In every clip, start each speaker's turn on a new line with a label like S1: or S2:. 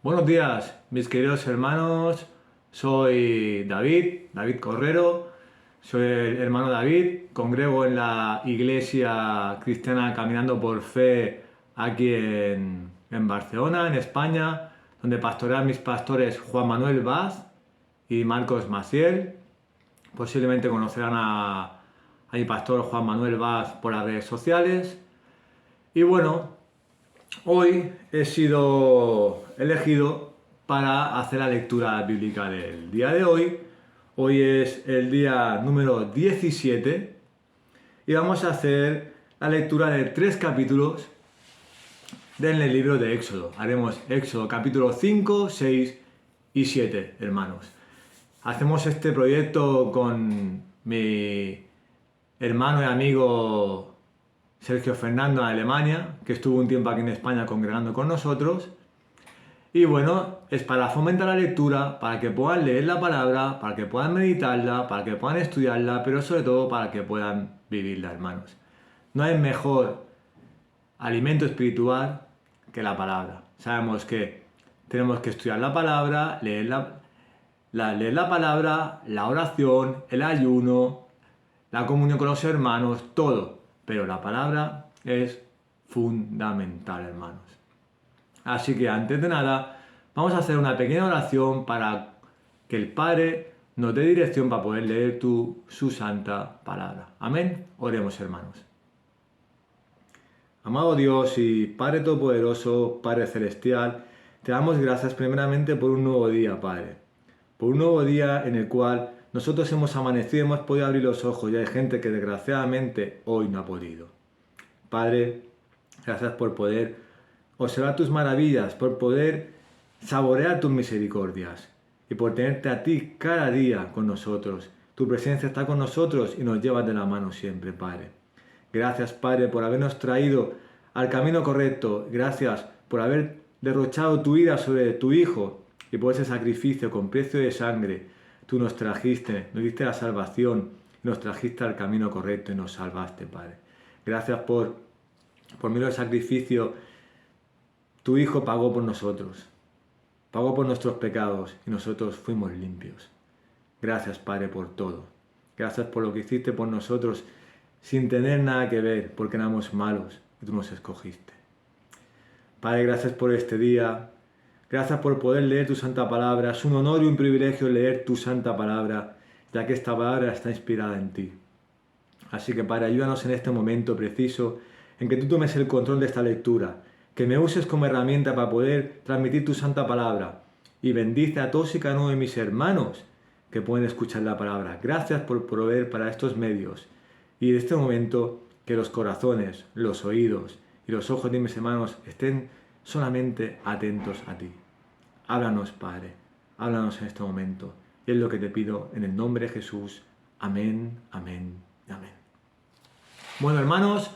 S1: Buenos días, mis queridos hermanos. Soy David Correro. Soy el hermano David. Congrego en la iglesia cristiana Caminando por Fe aquí en Barcelona, en España, donde pastorean mis pastores Juan Manuel Vaz y Marcos Maciel. Posiblemente conocerán a mi pastor Juan Manuel Vaz por las redes sociales. Y bueno, hoy he sido elegido para hacer la lectura bíblica del día de hoy. Hoy es el día número 17 y vamos a hacer la lectura de 3 capítulos del libro de Éxodo. Haremos Éxodo capítulo 5, 6 y 7, hermanos. Hacemos este proyecto con mi hermano y amigo Sergio Fernando en Alemania, que estuvo un tiempo aquí en España congregando con nosotros. Y bueno, es para fomentar la lectura, para que puedan leer la palabra, para que puedan meditarla, para que puedan estudiarla, pero sobre todo para que puedan vivirla, hermanos. No hay mejor alimento espiritual que la palabra. Sabemos que tenemos que estudiar la palabra, leer la palabra, la oración, el ayuno, la comunión con los hermanos, todo. Pero la palabra es fundamental, hermanos. Así que antes de nada, vamos a hacer una pequeña oración para que el Padre nos dé dirección para poder leer su santa palabra. Amén. Oremos, hermanos. Amado Dios y Padre Todopoderoso, Padre Celestial, te damos gracias primeramente por un nuevo día, Padre. Por un nuevo día en el cual nosotros hemos amanecido y hemos podido abrir los ojos y hay gente que desgraciadamente hoy no ha podido. Padre, gracias por poder observar tus maravillas, por poder saborear tus misericordias y por tenerte a ti cada día con nosotros. Tu presencia está con nosotros y nos llevas de la mano siempre, Padre. Gracias, Padre, por habernos traído al camino correcto. Gracias por haber derrochado tu ira sobre tu Hijo y por ese sacrificio con precio de sangre. Tú nos trajiste, nos diste la salvación, nos trajiste al camino correcto y nos salvaste, Padre. Gracias por medio del sacrificio. Tu Hijo pagó por nosotros, pagó por nuestros pecados y nosotros fuimos limpios. Gracias, Padre, por todo. Gracias por lo que hiciste por nosotros sin tener nada que ver, porque éramos malos y tú nos escogiste. Padre, gracias por este día. Gracias por poder leer tu santa palabra. Es un honor y un privilegio leer tu santa palabra, ya que esta palabra está inspirada en ti. Así que, Padre, ayúdanos en este momento preciso en que tú tomes el control de esta lectura, que me uses como herramienta para poder transmitir tu santa palabra y bendice a todos y cada uno de mis hermanos que pueden escuchar la palabra. Gracias por proveer para estos medios y en este momento que los corazones, los oídos y los ojos de mis hermanos estén solamente atentos a ti. Háblanos, Padre, háblanos en este momento. Y es lo que te pido en el nombre de Jesús. Amén, amén, amén. Bueno, hermanos,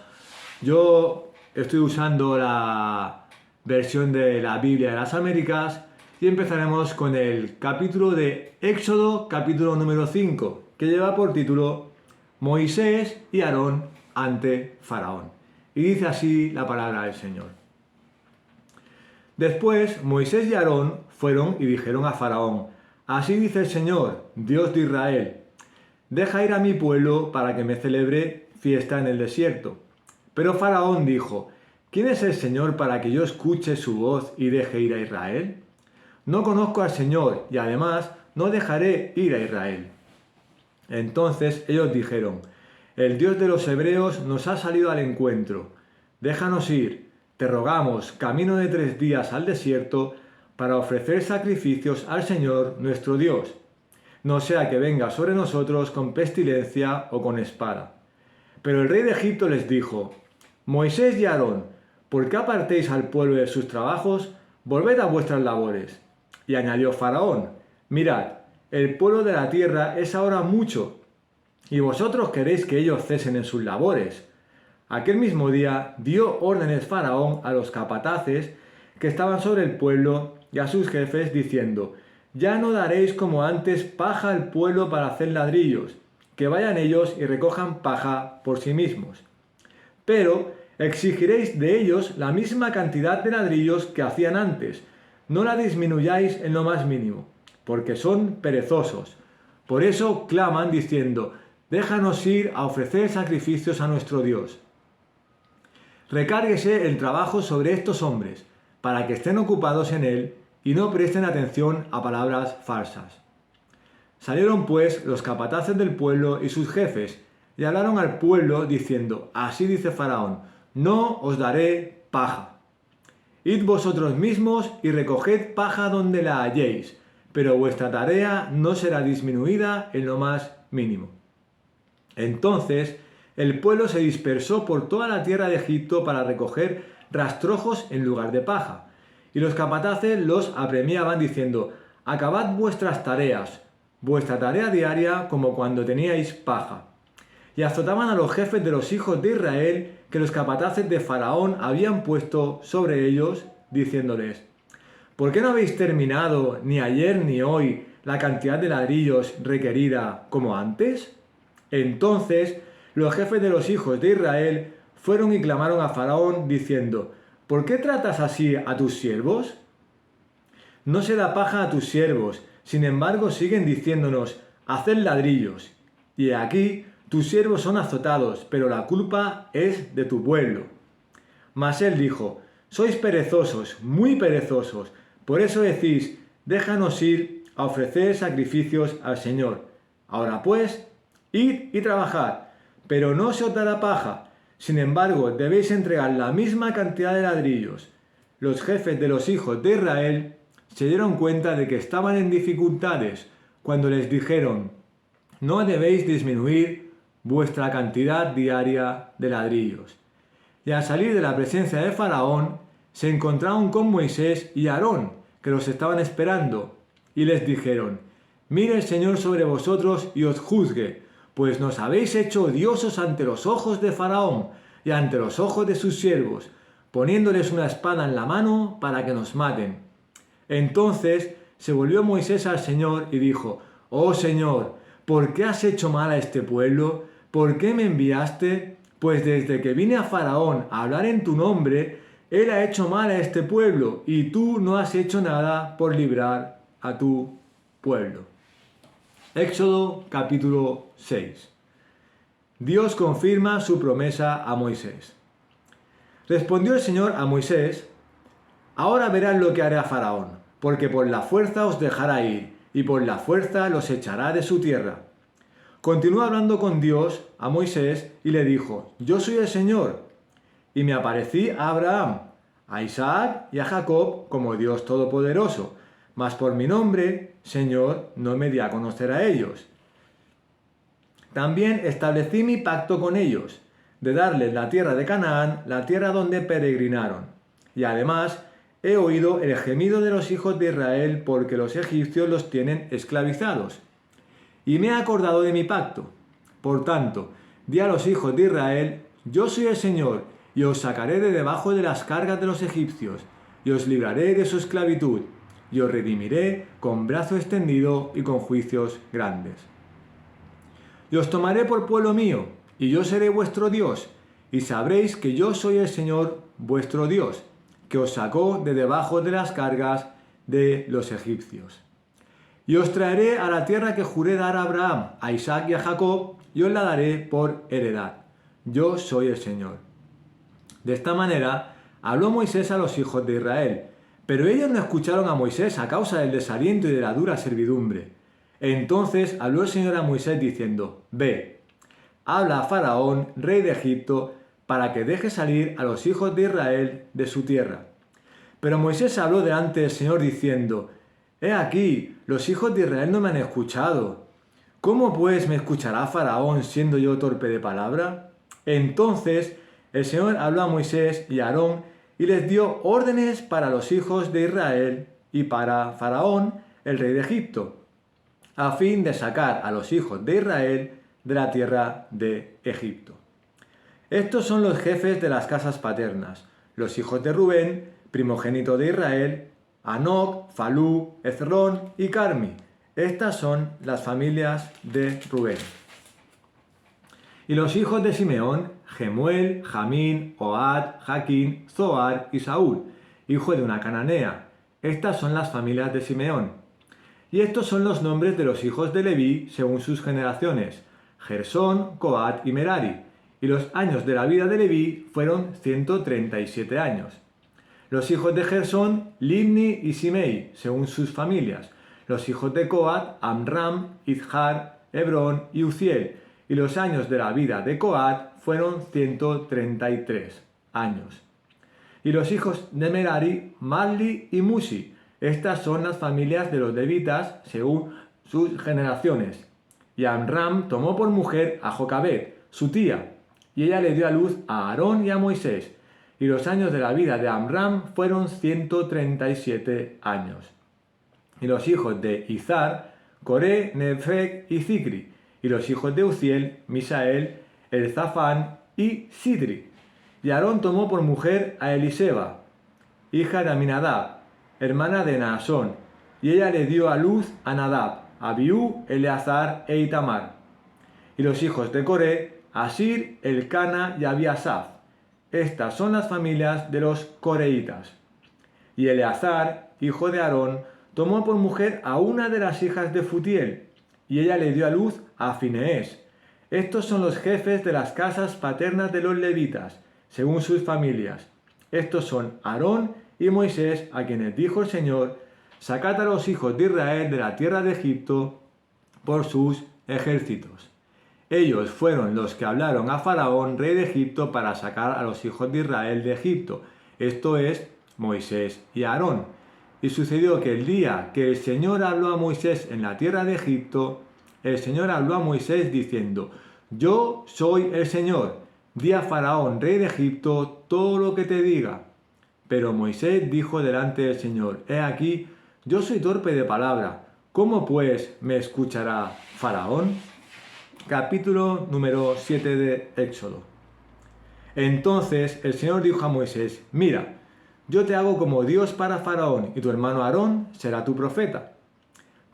S1: yo estoy usando la versión de la Biblia de las Américas y empezaremos con el capítulo de Éxodo, capítulo número 5, que lleva por título Moisés y Aarón ante Faraón. Y dice así la palabra del Señor. Después Moisés y Aarón fueron y dijeron a Faraón: Así dice el Señor, Dios de Israel, deja ir a mi pueblo para que me celebre fiesta en el desierto. Pero Faraón dijo: ¿Quién es el Señor para que yo escuche su voz y deje ir a Israel? No conozco al Señor y además no dejaré ir a Israel. Entonces ellos dijeron: El Dios de los hebreos nos ha salido al encuentro. Déjanos ir, te rogamos, camino de 3 días al desierto para ofrecer sacrificios al Señor nuestro Dios. No sea que venga sobre nosotros con pestilencia o con espada. Pero el rey de Egipto les dijo: Moisés y Aarón, ¿por qué apartéis al pueblo de sus trabajos? Volved a vuestras labores. Y añadió Faraón: Mirad, el pueblo de la tierra es ahora mucho, y vosotros queréis que ellos cesen en sus labores. Aquel mismo día dio órdenes Faraón a los capataces que estaban sobre el pueblo y a sus jefes, diciendo: Ya no daréis como antes paja al pueblo para hacer ladrillos, que vayan ellos y recojan paja por sí mismos. Pero exigiréis de ellos la misma cantidad de ladrillos que hacían antes, no la disminuyáis en lo más mínimo, porque son perezosos. Por eso claman diciendo, déjanos ir a ofrecer sacrificios a nuestro Dios. Recárguese el trabajo sobre estos hombres, para que estén ocupados en él y no presten atención a palabras falsas. Salieron pues los capataces del pueblo y sus jefes, y hablaron al pueblo diciendo, así dice Faraón, no os daré paja. Id vosotros mismos y recoged paja donde la halléis, pero vuestra tarea no será disminuida en lo más mínimo. Entonces el pueblo se dispersó por toda la tierra de Egipto para recoger rastrojos en lugar de paja, y los capataces los apremiaban diciendo, acabad vuestras tareas, vuestra tarea diaria como cuando teníais paja. Y azotaban a los jefes de los hijos de Israel que los capataces de Faraón habían puesto sobre ellos, diciéndoles, ¿por qué no habéis terminado ni ayer ni hoy la cantidad de ladrillos requerida como antes? Entonces los jefes de los hijos de Israel fueron y clamaron a Faraón diciendo, ¿por qué tratas así a tus siervos? No se da paja a tus siervos, sin embargo siguen diciéndonos, haced ladrillos. Y aquí tus siervos son azotados, pero la culpa es de tu pueblo. Mas él dijo, sois perezosos, muy perezosos, por eso decís, déjanos ir a ofrecer sacrificios al Señor. Ahora pues, id y trabajad, pero no se os dará paja. Sin embargo, debéis entregar la misma cantidad de ladrillos. Los jefes de los hijos de Israel se dieron cuenta de que estaban en dificultades cuando les dijeron, no debéis disminuir vuestra cantidad diaria de ladrillos. Y al salir de la presencia de Faraón, se encontraron con Moisés y Aarón, que los estaban esperando, y les dijeron, mire el Señor sobre vosotros y os juzgue, pues nos habéis hecho odiosos ante los ojos de Faraón y ante los ojos de sus siervos, poniéndoles una espada en la mano para que nos maten. Entonces se volvió Moisés al Señor y dijo, oh Señor, ¿por qué has hecho mal a este pueblo? ¿Por qué me enviaste? Pues desde que vine a Faraón a hablar en tu nombre, él ha hecho mal a este pueblo, y tú no has hecho nada por librar a tu pueblo. Éxodo capítulo 6. Dios confirma su promesa a Moisés. Respondió el Señor a Moisés, ahora verás lo que haré a Faraón, porque por la fuerza os dejará ir, y por la fuerza los echará de su tierra. Continuó hablando con Dios a Moisés y le dijo, yo soy el Señor, y me aparecí a Abraham, a Isaac y a Jacob como Dios Todopoderoso, mas por mi nombre, Señor, no me di a conocer a ellos. También establecí mi pacto con ellos, de darles la tierra de Canaán, la tierra donde peregrinaron. Y además he oído el gemido de los hijos de Israel porque los egipcios los tienen esclavizados. Y me he acordado de mi pacto. Por tanto, di a los hijos de Israel, yo soy el Señor, y os sacaré de debajo de las cargas de los egipcios, y os libraré de su esclavitud, y os redimiré con brazo extendido y con juicios grandes. Y os tomaré por pueblo mío, y yo seré vuestro Dios, y sabréis que yo soy el Señor vuestro Dios, que os sacó de debajo de las cargas de los egipcios. Y os traeré a la tierra que juré dar a Abraham, a Isaac y a Jacob, y os la daré por heredad. Yo soy el Señor. De esta manera habló Moisés a los hijos de Israel, pero ellos no escucharon a Moisés a causa del desaliento y de la dura servidumbre. Entonces habló el Señor a Moisés diciendo, ve, habla a Faraón, rey de Egipto, para que deje salir a los hijos de Israel de su tierra. Pero Moisés habló delante del Señor diciendo, he aquí, los hijos de Israel no me han escuchado. ¿Cómo pues me escuchará Faraón siendo yo torpe de palabra? Entonces el Señor habló a Moisés y a Aarón y les dio órdenes para los hijos de Israel y para Faraón, el rey de Egipto, a fin de sacar a los hijos de Israel de la tierra de Egipto. Estos son los jefes de las casas paternas, los hijos de Rubén, primogénito de Israel, Anoc, Falú, Hezrón y Carmi. Estas son las familias de Rubén. Y los hijos de Simeón, Gemuel, Jamín, Ohad, Jaquín, Zoar y Saúl, hijo de una cananea. Estas son las familias de Simeón. Y estos son los nombres de los hijos de Leví según sus generaciones: Gersón, Coat y Merari. Y los años de la vida de Leví fueron 137 años. Los hijos de Gersón, Libni y Simei, según sus familias. Los hijos de Coat, Amram, Izhar, Hebrón y Uziel. Y los años de la vida de Coat fueron 133 años. Y los hijos de Merari, Mahli y Musi. Estas son las familias de los levitas según sus generaciones. Y Amram tomó por mujer a Jocabed, su tía, y ella le dio a luz a Aarón y a Moisés. Y los años de la vida de Amram fueron 137 años. Y los hijos de Izhar, Coré, Nefeg y Zicri. Y los hijos de Uziel, Misael, Elzafán y Sidri. Y Aarón tomó por mujer a Eliseba, hija de Aminadab, hermana de Naasón, y ella le dio a luz a Nadab, Abiú, Eleazar e Itamar. Y los hijos de Coré, Asir, Elcana y Abiasaf. Estas son las familias de los coreitas. Y Eleazar, hijo de Aarón, tomó por mujer a una de las hijas de Futiel, y ella le dio a luz a Fineés. Estos son los jefes de las casas paternas de los levitas, según sus familias. Estos son Aarón y Moisés, a quienes dijo el Señor: sacad a los hijos de Israel de la tierra de Egipto por sus ejércitos. Ellos fueron los que hablaron a Faraón, rey de Egipto, para sacar a los hijos de Israel de Egipto. Esto es, Moisés y Aarón. Y sucedió que el día que el Señor habló a Moisés en la tierra de Egipto, el Señor habló a Moisés diciendo: yo soy el Señor, di a Faraón, rey de Egipto, todo lo que te diga. Pero Moisés dijo delante del Señor: he aquí, yo soy torpe de palabra, ¿cómo pues me escuchará Faraón? Capítulo número 7 de Éxodo. Entonces el Señor dijo a Moisés: mira, yo te hago como Dios para Faraón, y tu hermano Aarón será tu profeta.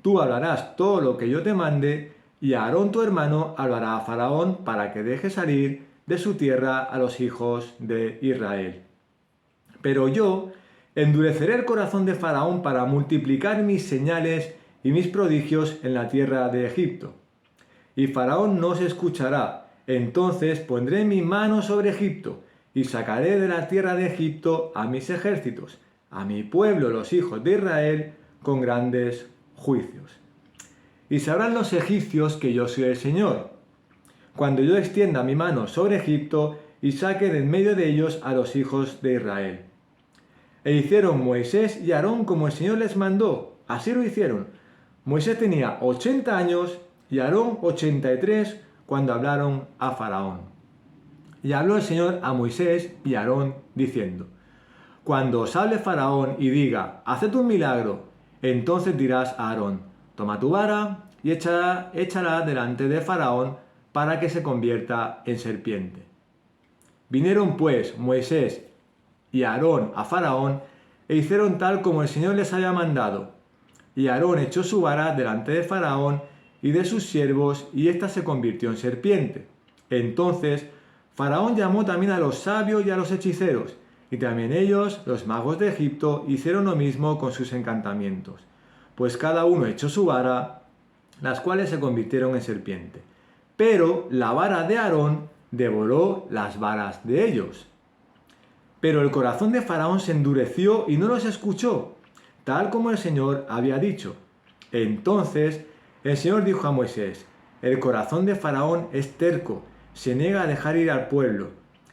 S1: Tú hablarás todo lo que yo te mande, y Aarón tu hermano hablará a Faraón para que deje salir de su tierra a los hijos de Israel. Pero yo endureceré el corazón de Faraón para multiplicar mis señales y mis prodigios en la tierra de Egipto. Y Faraón no se escuchará. Entonces pondré mi mano sobre Egipto, y sacaré de la tierra de Egipto a mis ejércitos, a mi pueblo, los hijos de Israel, con grandes juicios. Y sabrán los egipcios que yo soy el Señor, cuando yo extienda mi mano sobre Egipto y saque de en medio de ellos a los hijos de Israel. E hicieron Moisés y Aarón como el Señor les mandó. Así lo hicieron. Moisés tenía 80 años y Aarón 83 cuando hablaron a Faraón. Y habló el Señor a Moisés y a Aarón diciendo: cuando os hable Faraón y diga: haced un milagro, entonces dirás a Aarón: toma tu vara y échala delante de Faraón para que se convierta en serpiente. Vinieron pues Moisés y Aarón a Faraón e hicieron tal como el Señor les había mandado. Y Aarón echó su vara delante de Faraón y de sus siervos, y ésta se convirtió en serpiente. Entonces Faraón llamó también a los sabios y a los hechiceros, y también ellos, los magos de Egipto, hicieron lo mismo con sus encantamientos. Pues cada uno echó su vara, las cuales se convirtieron en serpiente. Pero la vara de Aarón devoró las varas de ellos. Pero el corazón de Faraón se endureció y no los escuchó, tal como el Señor había dicho. Entonces el Señor dijo a Moisés: el corazón de Faraón es terco, se niega a dejar ir al pueblo.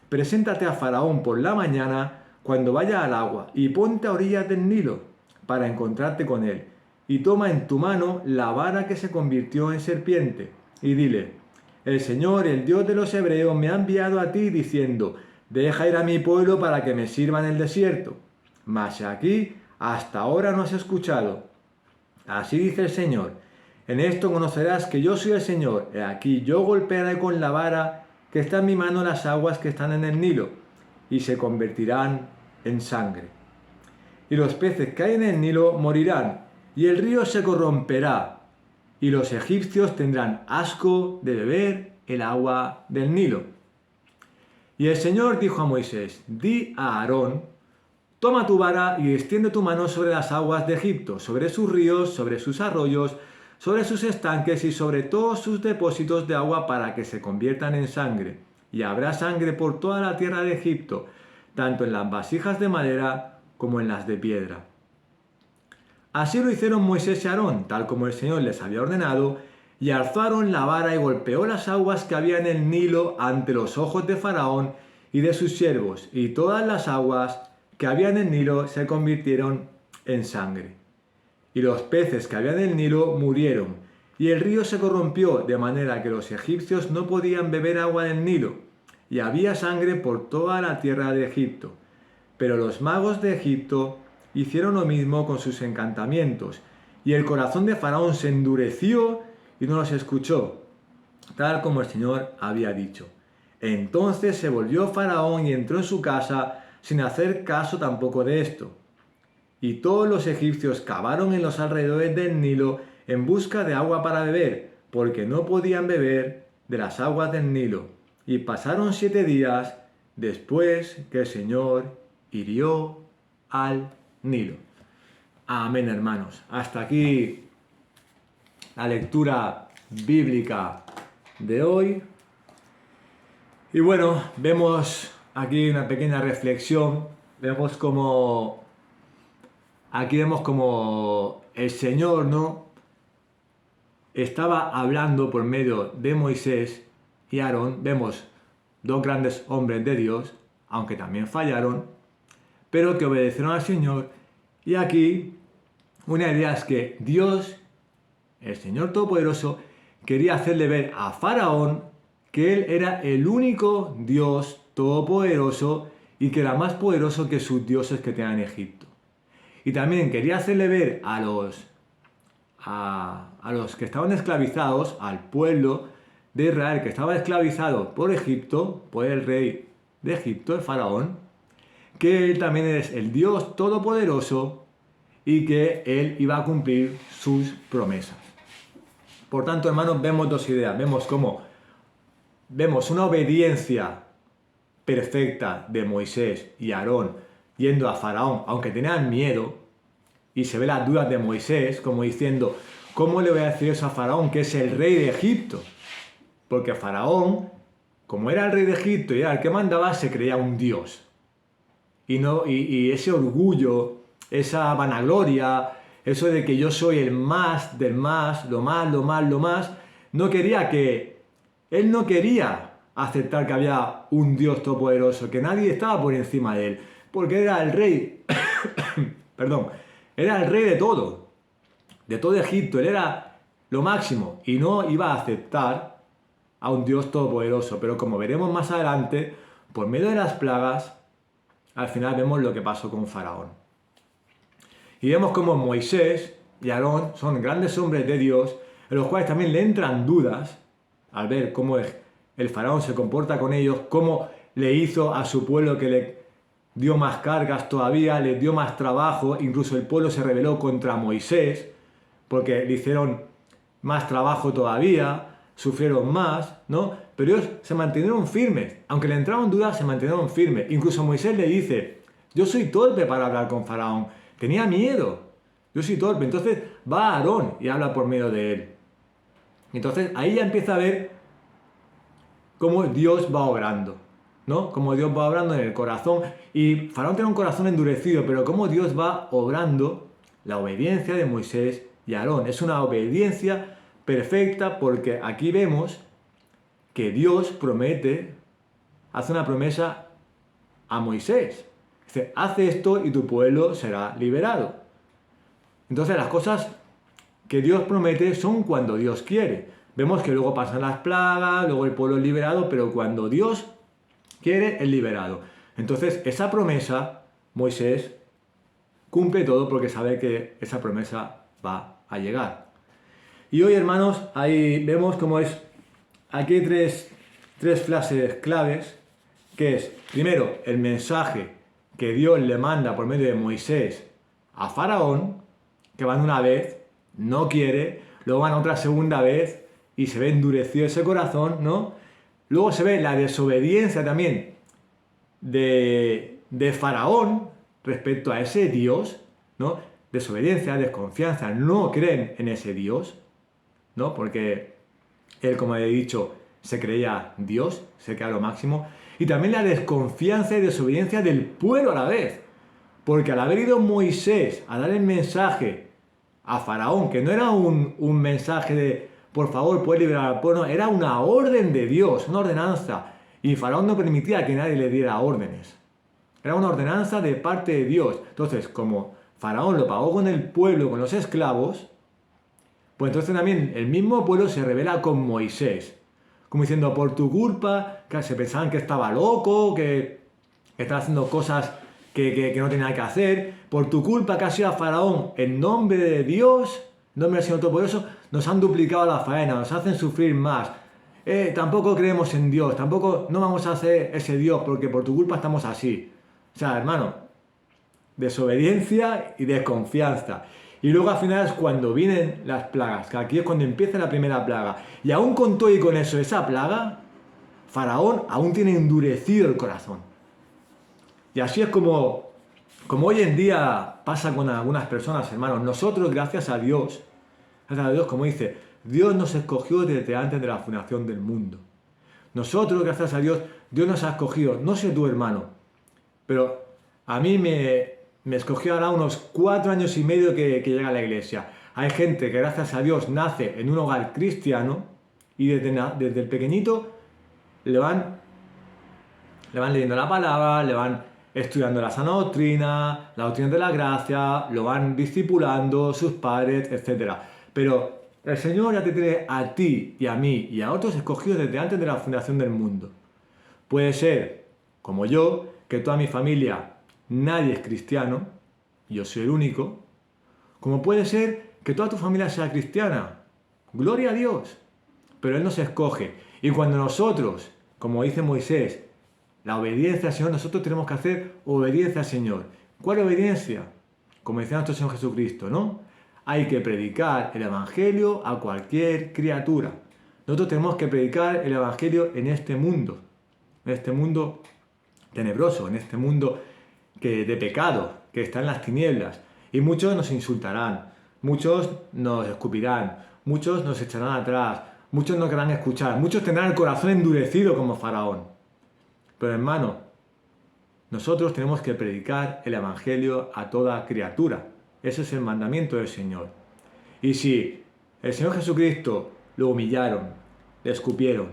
S1: Preséntate a Faraón por la mañana cuando vaya al agua y ponte a orillas del Nilo para encontrarte con él. Y toma en tu mano la vara que se convirtió en serpiente y dile: el Señor, el Dios de los hebreos, me ha enviado a ti diciendo: deja ir a mi pueblo para que me sirva en el desierto. Mas aquí hasta ahora no has escuchado. Así dice el Señor: en esto conocerás que yo soy el Señor. He aquí yo golpearé con la vara que está en mi mano las aguas que están en el Nilo, y se convertirán en sangre. Y los peces que hay en el Nilo morirán, y el río se corromperá, y los egipcios tendrán asco de beber el agua del Nilo. Y el Señor dijo a Moisés: di a Aarón: toma tu vara y extiende tu mano sobre las aguas de Egipto, sobre sus ríos, sobre sus arroyos, sobre sus estanques y sobre todos sus depósitos de agua para que se conviertan en sangre. Y habrá sangre por toda la tierra de Egipto, tanto en las vasijas de madera como en las de piedra. Así lo hicieron Moisés y Aarón, tal como el Señor les había ordenado, y alzaron la vara y golpeó las aguas que había en el Nilo ante los ojos de Faraón y de sus siervos, y todas las aguas que había en el Nilo se convirtieron en sangre. Y los peces que había en el Nilo murieron, y el río se corrompió, de manera que los egipcios no podían beber agua del Nilo, y había sangre por toda la tierra de Egipto. Pero los magos de Egipto hicieron lo mismo con sus encantamientos, y el corazón de Faraón se endureció y no los escuchó, tal como el Señor había dicho. Entonces se volvió Faraón y entró en su casa sin hacer caso tampoco de esto. Y todos los egipcios cavaron en los alrededores del Nilo en busca de agua para beber, porque no podían beber de las aguas del Nilo. Y pasaron 7 días después que el Señor hirió al Nilo. Amén, hermanos. Hasta aquí la lectura bíblica de hoy. Y bueno, vemos aquí una pequeña reflexión. Aquí vemos como el Señor, ¿no?, estaba hablando por medio de Moisés y Aarón. Vemos 2 grandes hombres de Dios, aunque también fallaron, pero que obedecieron al Señor. Y aquí una idea es que Dios, el Señor Todopoderoso, quería hacerle ver a Faraón que Él era el único Dios todopoderoso y que era más poderoso que sus dioses que tenían en Egipto. Y también quería hacerle ver a los que estaban esclavizados, al pueblo de Israel que estaba esclavizado por Egipto, por el rey de Egipto, el faraón, que Él también es el Dios todopoderoso y que Él iba a cumplir sus promesas. Por tanto, hermanos, vemos 2 ideas. Vemos una obediencia perfecta de Moisés y Aarón yendo a Faraón, aunque tenían miedo, y se ve las dudas de Moisés como diciendo: ¿cómo le voy a decir eso a Faraón, que es el rey de Egipto? Porque Faraón, como era el rey de Egipto y era el que mandaba, se creía un dios. Y ese orgullo, esa vanagloria, eso de que yo soy el más del más, lo más, él no quería aceptar que había un Dios todopoderoso, que nadie estaba por encima de él, porque era el rey, perdón, era el rey de todo Egipto. Él era lo máximo y no iba a aceptar a un Dios todopoderoso. Pero como veremos más adelante, por medio de las plagas, al final vemos lo que pasó con Faraón. Y vemos como Moisés y Aarón son grandes hombres de Dios, en los cuales también le entran dudas al ver cómo el Faraón se comporta con ellos, cómo le hizo a su pueblo, que le dio más cargas todavía, le dio más trabajo. Incluso el pueblo se rebeló contra Moisés porque le hicieron más trabajo todavía, sufrieron más, ¿no? Pero ellos se mantuvieron firmes. Aunque le entraban dudas, se mantuvieron firmes. Incluso Moisés le dice: yo soy torpe para hablar con Faraón. Tenía miedo. Yo soy torpe. Entonces va Aarón y habla por medio de él. Entonces ahí ya empieza a ver cómo Dios va obrando, ¿no? Cómo Dios va obrando en el corazón. Y Faraón tiene un corazón endurecido, pero cómo Dios va obrando la obediencia de Moisés y Aarón. Es una obediencia perfecta, porque aquí vemos que Dios hace una promesa a Moisés. Dice: haz esto y tu pueblo será liberado. Entonces las cosas que Dios promete son cuando Dios quiere. Vemos que luego pasan las plagas, luego el pueblo es liberado, pero cuando Dios quiere, es liberado. Entonces esa promesa, Moisés cumple todo, porque sabe que esa promesa va a llegar. Y hoy, hermanos, ahí vemos cómo es. Aquí hay tres frases claves, que es, primero, el mensaje que Dios le manda por medio de Moisés a Faraón, que van una vez, no quiere, luego van otra segunda vez y se ve endurecido ese corazón, ¿no? Luego se ve la desobediencia también de Faraón, respecto a ese Dios, ¿no? Desobediencia, desconfianza, no creen en ese Dios, ¿no? Porque él, como he dicho, se creía Dios, se creía lo máximo. Y también la desconfianza y desobediencia del pueblo a la vez. Porque al haber ido Moisés a dar el mensaje a Faraón, que no era un mensaje de por favor puedes liberar al pueblo, no, era una orden de Dios, una ordenanza. Y Faraón no permitía que nadie le diera órdenes. Era una ordenanza de parte de Dios. Entonces, como Faraón lo pagó con el pueblo, con los esclavos, pues entonces también el mismo pueblo se rebela con Moisés. Como diciendo, por tu culpa, que se pensaban que estaba loco, que estaba haciendo cosas que no tenía que hacer. Por tu culpa que ha sido a Faraón, en nombre de Dios, en nombre del Señor Todopoderoso, nos han duplicado la faena, nos hacen sufrir más. Tampoco creemos en Dios, tampoco no vamos a hacer ese Dios porque por tu culpa estamos así. O sea, hermano, desobediencia y desconfianza. Y luego al final es cuando vienen las plagas, que aquí es cuando empieza la primera plaga. Y aún con todo y con eso, esa plaga, Faraón aún tiene endurecido el corazón. Y así es como hoy en día pasa con algunas personas, hermanos. Nosotros, gracias a Dios, como dice, Dios nos escogió desde antes de la fundación del mundo. Nosotros, gracias a Dios, Dios nos ha escogido. No sé tú, hermano, pero a mí me escogió ahora unos 4 años y medio que llega a la iglesia. Hay gente que, gracias a Dios, nace en un hogar cristiano y desde el pequeñito le van leyendo la palabra, le van estudiando la sana doctrina, la doctrina de la gracia, lo van discipulando sus padres, etc. Pero el Señor ya te tiene a ti y a mí y a otros escogidos desde antes de la fundación del mundo. Puede ser, como yo, que toda mi familia nadie es cristiano, yo soy el único, como puede ser que toda tu familia sea cristiana, gloria a Dios, pero Él nos escoge. Y cuando nosotros, como dice Moisés, la obediencia al Señor, nosotros tenemos que hacer obediencia al Señor. ¿Cuál obediencia? Como decía nuestro Señor Jesucristo, ¿no? Hay que predicar el Evangelio a cualquier criatura. Nosotros tenemos que predicar el Evangelio en este mundo tenebroso, en este mundo de pecado, que está en las tinieblas. Y muchos nos insultarán, muchos nos escupirán, muchos nos echarán atrás, muchos no querrán escuchar, muchos tendrán el corazón endurecido como Faraón. Pero hermano, nosotros tenemos que predicar el Evangelio a toda criatura. Ese es el mandamiento del Señor. Y si el Señor Jesucristo lo humillaron, le escupieron,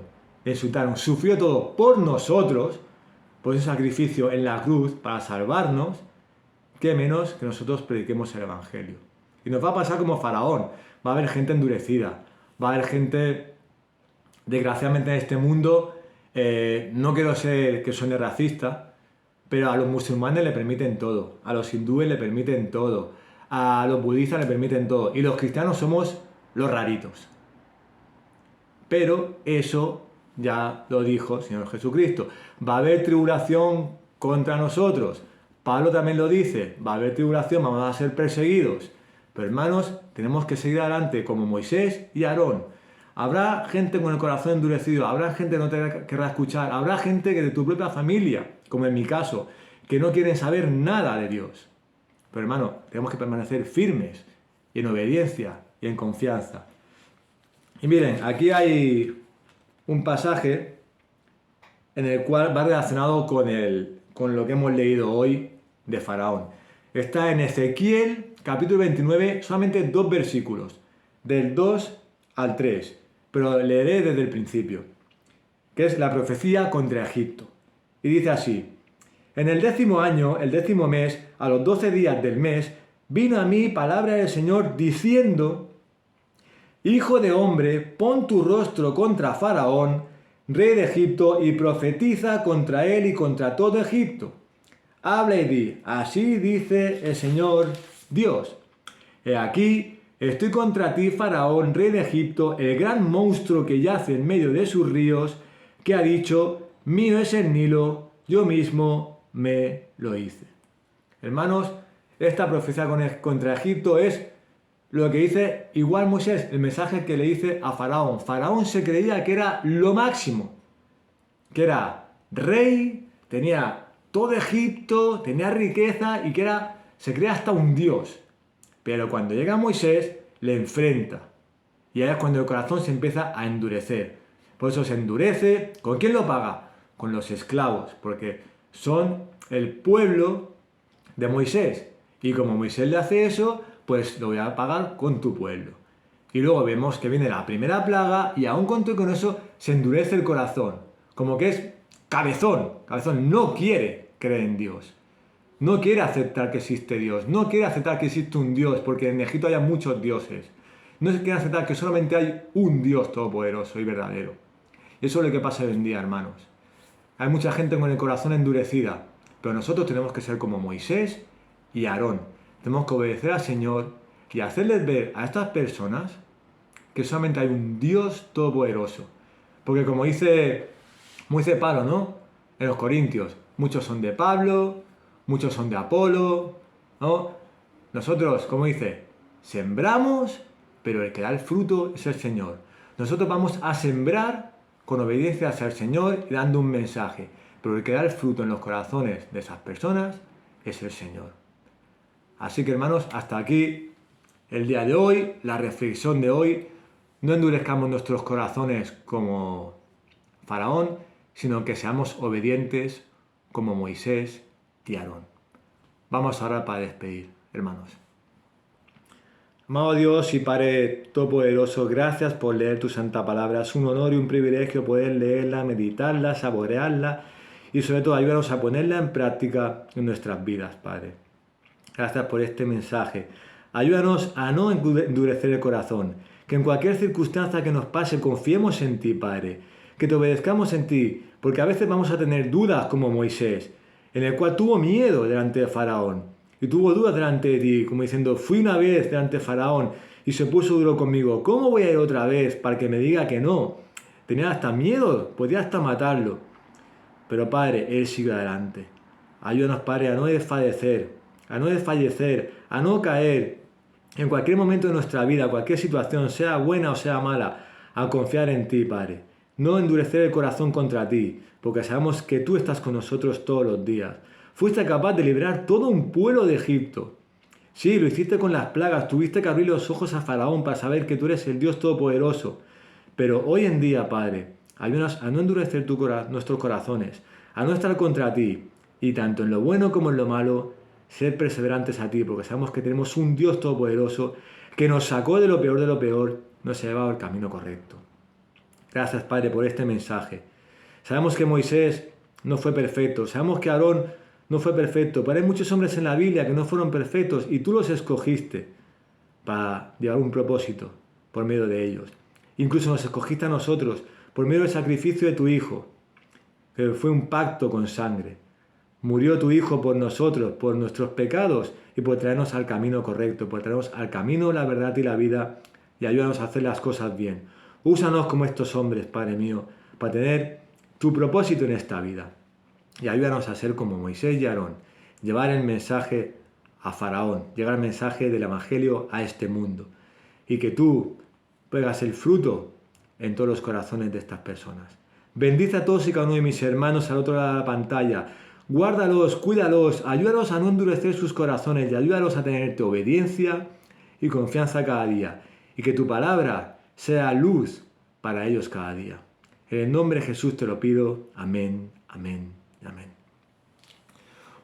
S1: le insultaron, sufrió todo por nosotros, por ese sacrificio en la cruz para salvarnos, qué menos que nosotros prediquemos el Evangelio. Y nos va a pasar como Faraón. Va a haber gente endurecida, va a haber gente, desgraciadamente en este mundo, no quiero ser que suene racista, pero a los musulmanes le permiten todo, a los hindúes le permiten todo, a los budistas le permiten todo, y los cristianos somos los raritos. Pero eso ya lo dijo el Señor Jesucristo. Va a haber tribulación contra nosotros. Pablo también lo dice, va a haber tribulación, vamos a ser perseguidos. Pero hermanos, tenemos que seguir adelante como Moisés y Aarón. Habrá gente con el corazón endurecido, habrá gente que no te querrá escuchar, habrá gente que de tu propia familia, como en mi caso, que no quieren saber nada de Dios. Pero hermano, tenemos que permanecer firmes y en obediencia y en confianza. Y miren, aquí hay un pasaje en el cual va relacionado con lo que hemos leído hoy de Faraón. Está en Ezequiel, capítulo 29, solamente 2 versículos, del 2 al 3, pero leeré desde el principio, que es la profecía contra Egipto. Y dice así: en el 10º año, el 10º mes, a los 12 días del mes, vino a mí palabra del Señor diciendo: Hijo de hombre, pon tu rostro contra Faraón, rey de Egipto, y profetiza contra él y contra todo Egipto. Habla y di: así dice el Señor Dios. He aquí, estoy contra ti, Faraón, rey de Egipto, el gran monstruo que yace en medio de sus ríos, que ha dicho: mío es el Nilo, yo mismo me lo hice. Hermanos, esta profecía contra Egipto es lo que dice igual Moisés, el mensaje que le dice a Faraón. Faraón se creía que era lo máximo, que era rey, tenía todo Egipto tenía riqueza y se crea hasta un dios. Pero cuando llega Moisés, le enfrenta. Y ahí es cuando el corazón se empieza a endurecer. Por eso se endurece. ¿Con quién lo paga? Con los esclavos, porque son el pueblo de Moisés. Y como Moisés le hace eso, pues lo voy a pagar con tu pueblo. Y luego vemos que viene la primera plaga y aún con eso se endurece el corazón. Como que es cabezón. Cabezón no quiere creer en Dios. No quiere aceptar que existe Dios. No quiere aceptar que existe un Dios, porque en Egipto hay muchos dioses. No se quiere aceptar que solamente hay un Dios todopoderoso y verdadero. Y eso es lo que pasa hoy en día, hermanos. Hay mucha gente con el corazón endurecida, pero nosotros tenemos que ser como Moisés y Aarón. Tenemos que obedecer al Señor y hacerles ver a estas personas que solamente hay un Dios todopoderoso. Porque como dice Pablo, ¿no? En los Corintios, muchos son de Pablo, muchos son de Apolo, ¿no? Nosotros, como dice, sembramos, pero el que da el fruto es el Señor. Nosotros vamos a sembrar con obediencia hacia el Señor y dando un mensaje, pero el que da el fruto en los corazones de esas personas es el Señor. Así que, hermanos, hasta aquí el día de hoy, la reflexión de hoy. No endurezcamos nuestros corazones como Faraón, sino que seamos obedientes como Moisés y Aarón. Vamos ahora para despedir, hermanos. Amado Dios y Padre Todopoderoso, gracias por leer tu santa palabra. Es un honor y un privilegio poder leerla, meditarla, saborearla y sobre todo ayúdanos a ponerla en práctica en nuestras vidas, Padre. Gracias por este mensaje. Ayúdanos a no endurecer el corazón, que en cualquier circunstancia que nos pase confiemos en ti, Padre, que te obedezcamos en ti, porque a veces vamos a tener dudas como Moisés, en el cual tuvo miedo delante de Faraón. Y tuvo dudas delante de ti, como diciendo, fui una vez delante de Faraón y se puso duro conmigo. ¿Cómo voy a ir otra vez para que me diga que no? Tenía hasta miedo, podía hasta matarlo. Pero Padre, Él sigue adelante. Ayúdanos, Padre, a no desfallecer, a no caer en cualquier momento de nuestra vida, cualquier situación, sea buena o sea mala, a confiar en ti, Padre. No endurecer el corazón contra ti, porque sabemos que tú estás con nosotros todos los días. Fuiste capaz de librar todo un pueblo de Egipto. Sí, lo hiciste con las plagas, tuviste que abrir los ojos a Faraón para saber que tú eres el Dios Todopoderoso. Pero hoy en día, Padre, ayúdanos a no endurecer nuestros corazones, a no estar contra ti, y tanto en lo bueno como en lo malo, ser perseverantes a ti, porque sabemos que tenemos un Dios Todopoderoso que nos sacó de lo peor, nos ha llevado al camino correcto. Gracias, Padre, por este mensaje. Sabemos que Moisés no fue perfecto, sabemos que Aarón no fue perfecto, pero hay muchos hombres en la Biblia que no fueron perfectos y tú los escogiste para llevar un propósito por medio de ellos. Incluso nos escogiste a nosotros por medio del sacrificio de tu Hijo, que fue un pacto con sangre. Murió tu Hijo por nosotros, por nuestros pecados y por traernos al camino correcto, por traernos al camino, la verdad y la vida, y ayúdanos a hacer las cosas bien. Úsanos como estos hombres, Padre mío, para tener tu propósito en esta vida. Y ayúdanos a ser como Moisés y Aarón, llevar el mensaje a Faraón, llevar el mensaje del Evangelio a este mundo. Y que tú pegas el fruto en todos los corazones de estas personas. Bendice a todos y cada uno de mis hermanos al otro lado de la pantalla. Guárdalos, cuídalos, ayúdalos a no endurecer sus corazones y ayúdalos a tenerte obediencia y confianza cada día. Y que tu palabra sea luz para ellos cada día. En el nombre de Jesús te lo pido. Amén, amén y amén.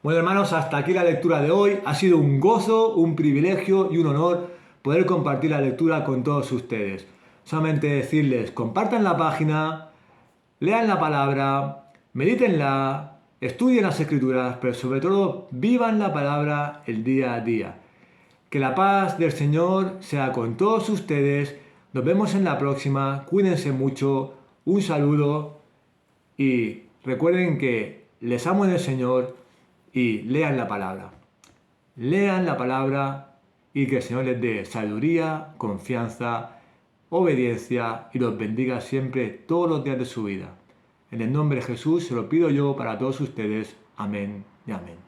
S1: Bueno, hermanos, hasta aquí la lectura de hoy. Ha sido un gozo, un privilegio y un honor poder compartir la lectura con todos ustedes. Solamente decirles, compartan la página, lean la palabra, medítenla, estudien las escrituras, pero sobre todo vivan la palabra el día a día. Que la paz del Señor sea con todos ustedes. Nos vemos en la próxima. Cuídense mucho. Un saludo. Y recuerden que les amo en el Señor y lean la palabra. Lean la palabra y que el Señor les dé sabiduría, confianza, obediencia y los bendiga siempre todos los días de su vida. En el nombre de Jesús se lo pido yo para todos ustedes. Amén y amén.